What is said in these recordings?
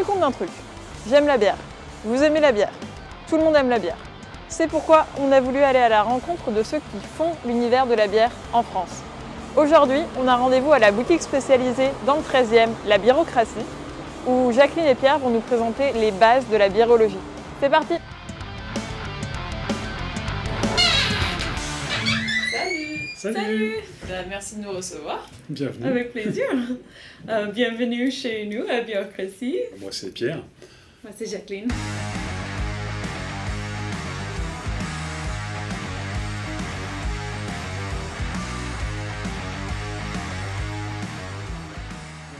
compte d'un truc. J'aime la bière. Vous aimez la bière. Tout le monde aime la bière. C'est pourquoi on a voulu aller à la rencontre de ceux qui font l'univers de la bière en France. Aujourd'hui, on a rendez-vous à la boutique spécialisée dans le 13e, la Biérocratie, où Jacqueline et Pierre vont nous présenter les bases de la biérologie. C'est parti! Salut. Merci de nous recevoir. Bienvenue. Avec plaisir. Bienvenue chez nous à Biérocratie. Moi c'est Pierre. Moi c'est Jacqueline.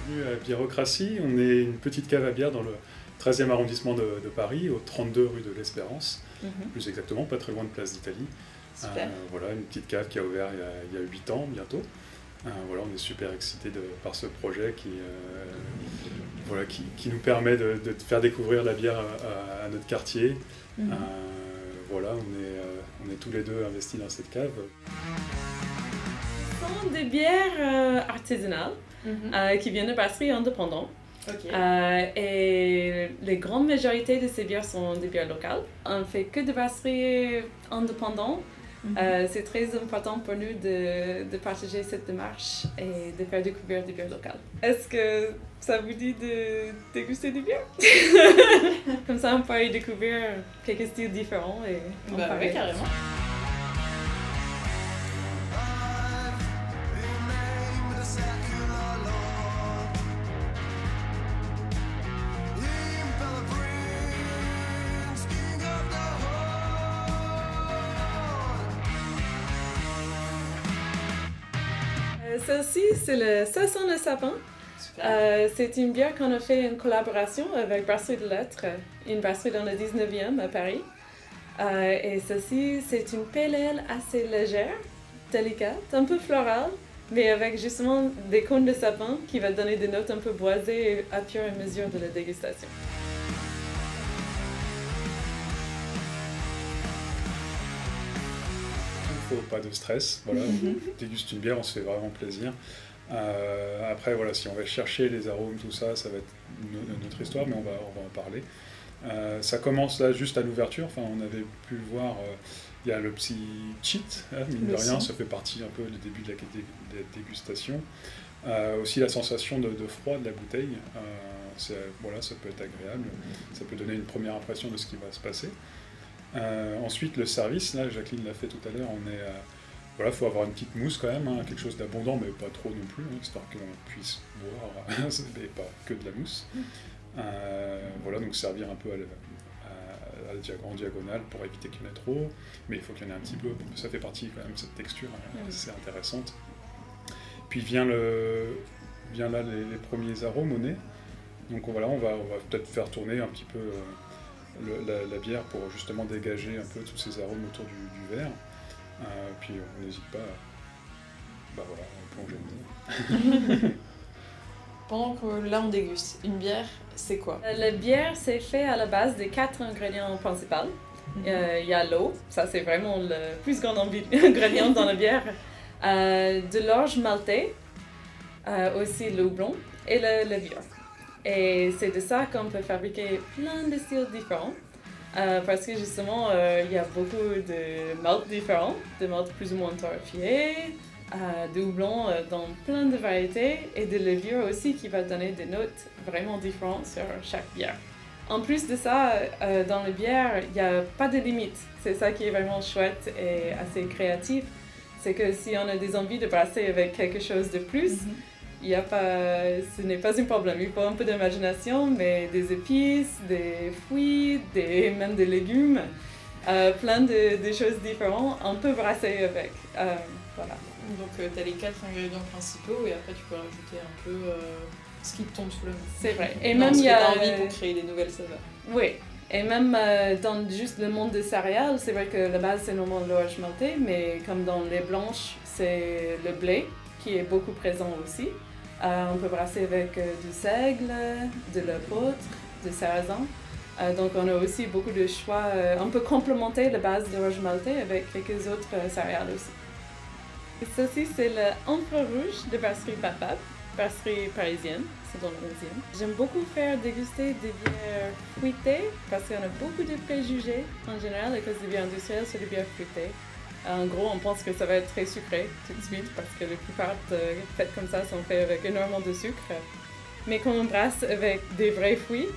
Bienvenue à Biérocratie. On est une petite cave à bière dans le 13e arrondissement de Paris, au 32 rue de l'Espérance. Plus exactement, pas très loin de Place d'Italie. Voilà, une petite cave qui a ouvert il y a 8 ans bientôt. Voilà, on est super excités par ce projet qui nous permet de faire découvrir la bière à notre quartier. Voilà, on est tous les deux investis dans cette cave. Ce sont des bières artisanales qui viennent de brasseries indépendantes. Et la grande majorité de ces bières sont des bières locales. On ne fait que des brasseries indépendantes. C'est très important pour nous de partager cette démarche et de faire découvrir des bières locales. Est-ce que ça vous dit de déguster des bières? Comme ça, on peut y découvrir quelques styles différents et on oui, carrément. Celle-ci, c'est le Ça sent le sapin. C'est une bière qu'on a fait une collaboration avec Brasserie de Lettres, une brasserie dans le 19e à Paris. Et celle-ci, c'est une pale ale assez légère, délicate, un peu florale, mais avec justement des cônes de sapin qui va donner des notes un peu boisées à fur et à mesure de la dégustation. Pas de stress, voilà, on déguste une bière, on se fait vraiment plaisir. Après, voilà, si on va chercher les arômes, tout ça, ça va être une autre histoire, mais on va en parler. Ça commence là juste à l'ouverture, enfin, on avait pu le voir, il y a le petit cheat, mine de rien, ça fait partie un peu du début de la dégustation. Aussi la sensation de froid de la bouteille, voilà, ça peut être agréable, ça peut donner une première impression de ce qui va se passer. Ensuite, le service, là, Jacqueline l'a fait tout à l'heure, voilà, faut avoir une petite mousse quand même, quelque chose d'abondant, mais pas trop non plus, histoire qu'on puisse boire, mais pas que de la mousse. Voilà, donc servir un peu en diagonale pour éviter qu'il y en ait trop, mais il faut qu'il y en ait un petit peu, ça fait partie quand même de cette texture assez intéressante. Puis vient là les premiers arômes au nez, donc voilà, on va peut-être faire tourner un petit peu la bière pour justement dégager un peu tous ces arômes autour du verre. Puis on n'hésite pas à plonger dedans. Pendant que là on déguste, une bière, c'est quoi? La bière, c'est fait à la base des 4 ingrédients principaux. Il y a l'eau, ça c'est vraiment le plus grand ingrédient dans la bière. De l'orge maltais, aussi le houblon et le levure. Et c'est de ça qu'on peut fabriquer plein de styles différents. Parce que justement, il y a beaucoup de maltes différents, de maltes plus ou moins torréfiées, de houblon dans plein de variétés et de levure aussi qui va donner des notes vraiment différentes sur chaque bière. En plus de ça, dans les bières, il n'y a pas de limite. C'est ça qui est vraiment chouette et assez créatif. C'est que si on a des envies de brasser avec quelque chose de plus, ce n'est pas un problème. Il faut un peu d'imagination, mais des épices, des fruits, même des légumes, plein de choses différentes, on peut brasser avec. Voilà. Donc tu as les 4 ingrédients principaux et après tu peux rajouter un peu ce qui te tombe sous la main. C'est vrai. Et même il y a envie pour créer des nouvelles saveurs. Oui. Et même dans juste le monde des céréales, c'est vrai que la base c'est normalement l'orge maltais, mais comme dans les blanches, c'est le blé qui est beaucoup présent aussi. On peut brasser avec du seigle, de l'épeautre, du sarrasin. Donc on a aussi beaucoup de choix. On peut complémenter la base de l'orge maltais avec quelques autres céréales aussi. Et ceci, c'est le Empereur Rouge de brasserie Papap. brasserie parisienne, c'est dans le 11e. J'aime beaucoup faire déguster des bières fruitées parce qu'on a beaucoup de préjugés en général à cause des bières industrielles sur les bières fruitées. En gros, on pense que ça va être très sucré tout de suite parce que la plupart faites comme ça sont faits avec énormément de sucre. Mais quand on brasse avec des vrais fruits,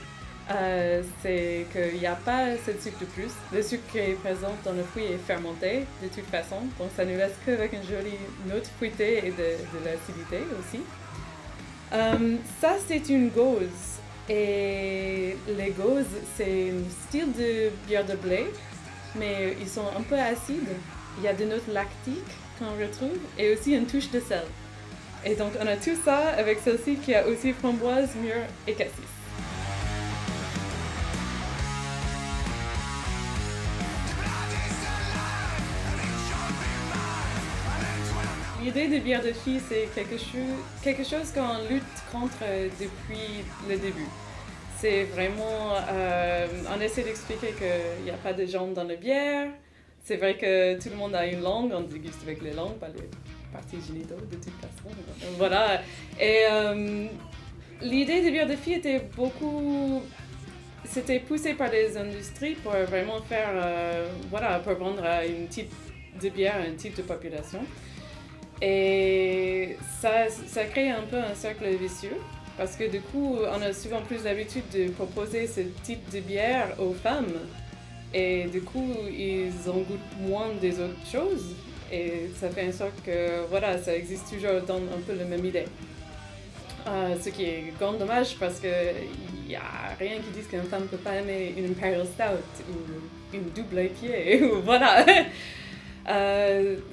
c'est qu'il n'y a pas ce sucre de plus. Le sucre qui est présent dans le fruit est fermenté de toute façon, donc ça nous laisse qu'avec une jolie note fruitée et de l'acidité aussi. Ça, c'est une gauze. Et les gauzes, c'est un style de bière de blé, mais ils sont un peu acides. Il y a des notes lactiques qu'on retrouve et aussi une touche de sel. Et donc, on a tout ça avec celle-ci qui a aussi framboise, mûre et cassis. L'idée de bière de filles, c'est quelque chose qu'on lutte contre depuis le début. C'est vraiment, on essaie d'expliquer qu'il n'y a pas de jambes dans la bière. C'est vrai que tout le monde a une langue, on déguste avec les langues, pas les parties génitaux de toute façon. Voilà. Et l'idée de bière de filles était c'était poussé par les industries pour vraiment faire, pour vendre un type de bière à un type de population. Et ça crée un peu un cercle vicieux parce que du coup, on a souvent plus l'habitude de proposer ce type de bière aux femmes et du coup, ils en goûtent moins des autres choses et ça fait en sorte que ça existe toujours dans un peu la même idée. Ce qui est grand dommage parce qu'il n'y a rien qui dise qu'une femme ne peut pas aimer une Imperial Stout ou une double IPA ou voilà.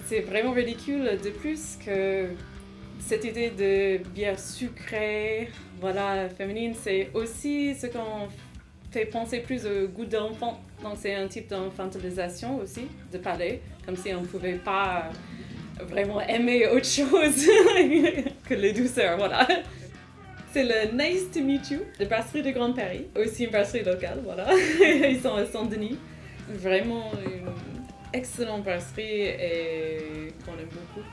C'est vraiment ridicule de plus que cette idée de bière sucrée, féminine, c'est aussi ce qu'on fait penser plus au goût d'enfant. Donc c'est un type d'infantilisation aussi, de palais, comme si on ne pouvait pas vraiment aimer autre chose que les douceurs, voilà. C'est le Nice to Meet You, de brasserie de Grande Paris, aussi une brasserie locale, Ils sont à Saint-Denis. Vraiment une excellente brasserie et qu'on aime beaucoup.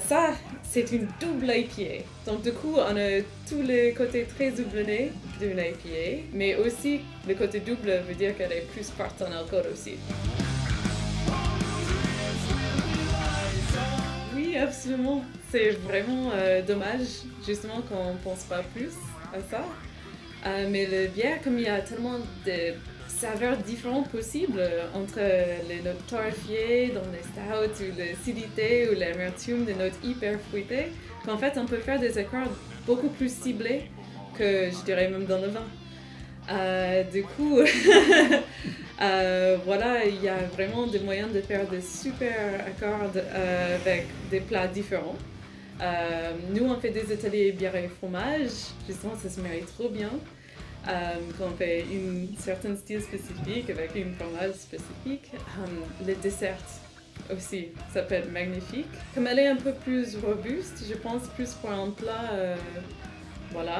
Ça, c'est une double IPA. Donc du coup, on a tous les côtés très doublonnés d'une IPA, mais aussi le côté double veut dire qu'elle est plus forte en alcool aussi. Oui, absolument. C'est vraiment dommage, justement, qu'on ne pense pas plus à ça. Mais la bière, comme il y a tellement de saveurs différentes possibles entre les notes torréfiées dans les stouts ou l'acidité ou l'amertume des notes hyper fruitées, qu'en fait on peut faire des accords beaucoup plus ciblés que je dirais même dans le vin. Du coup, il y a vraiment des moyens de faire des super accords avec des plats différents. Nous on fait des ateliers bière et fromage, justement ça se marie trop bien. Quand on fait un certain style spécifique avec une fromage spécifique, les desserts aussi, ça peut être magnifique. Comme elle est un peu plus robuste, je pense plus pour un plat,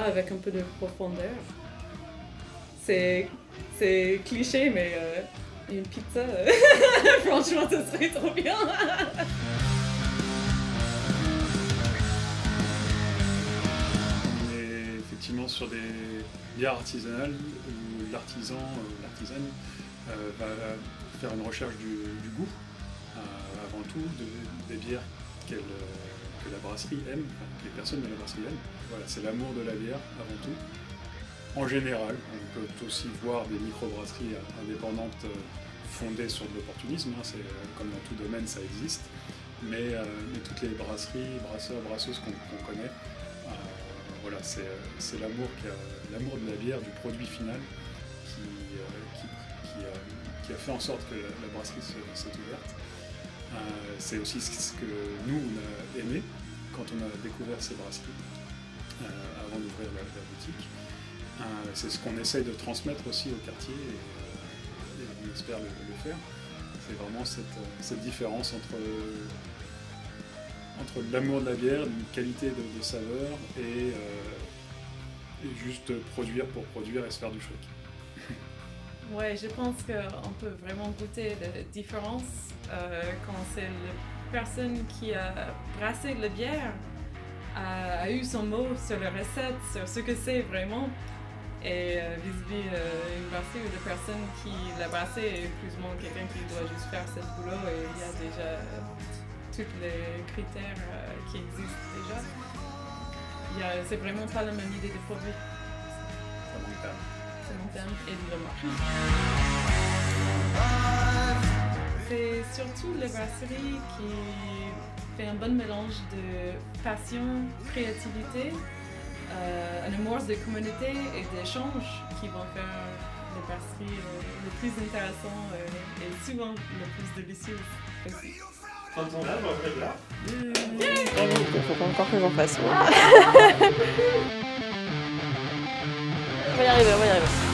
avec un peu de profondeur. C'est cliché, mais une pizza, franchement, ça serait trop bien. On est effectivement sur des bières artisanales où l'artisan, l'artisane va faire une recherche du goût, avant tout, des bières que la brasserie aime, que les personnes de la brasserie aiment. Voilà, c'est l'amour de la bière avant tout. En général, on peut aussi voir des microbrasseries indépendantes fondées sur de l'opportunisme, c'est comme dans tout domaine ça existe, mais toutes les brasseries, brasseurs, brasseuses qu'on connaît, c'est l'amour de la bière, du produit final qui a fait en sorte que la brasserie s'est ouverte. C'est aussi ce que nous on a aimé quand on a découvert ces brasseries avant d'ouvrir la boutique. C'est ce qu'on essaye de transmettre aussi au quartier et on espère le faire. C'est vraiment cette différence entre l'amour de la bière, une qualité de saveur et juste produire pour produire et se faire du fric. Ouais, je pense qu'on peut vraiment goûter la différence quand c'est la personne qui a brassé la bière a eu son mot sur la recette, sur ce que c'est vraiment. Et vis-à-vis une brasserie ou de personnes qui la brassée est plus ou moins quelqu'un qui doit juste faire ce boulot et il y a déjà tous les critères qui existent déjà. C'est vraiment pas la même idée de produit. C'est long terme et de le marché. C'est surtout la brasserie qui fait un bon mélange de passion, créativité, un amour de communauté et d'échange qui vont faire les brasseries le plus intéressant et souvent le plus délicieux aussi. Quand on lave, on va là. Il faut encore que j'en fasse. On va y arriver, on va y arriver.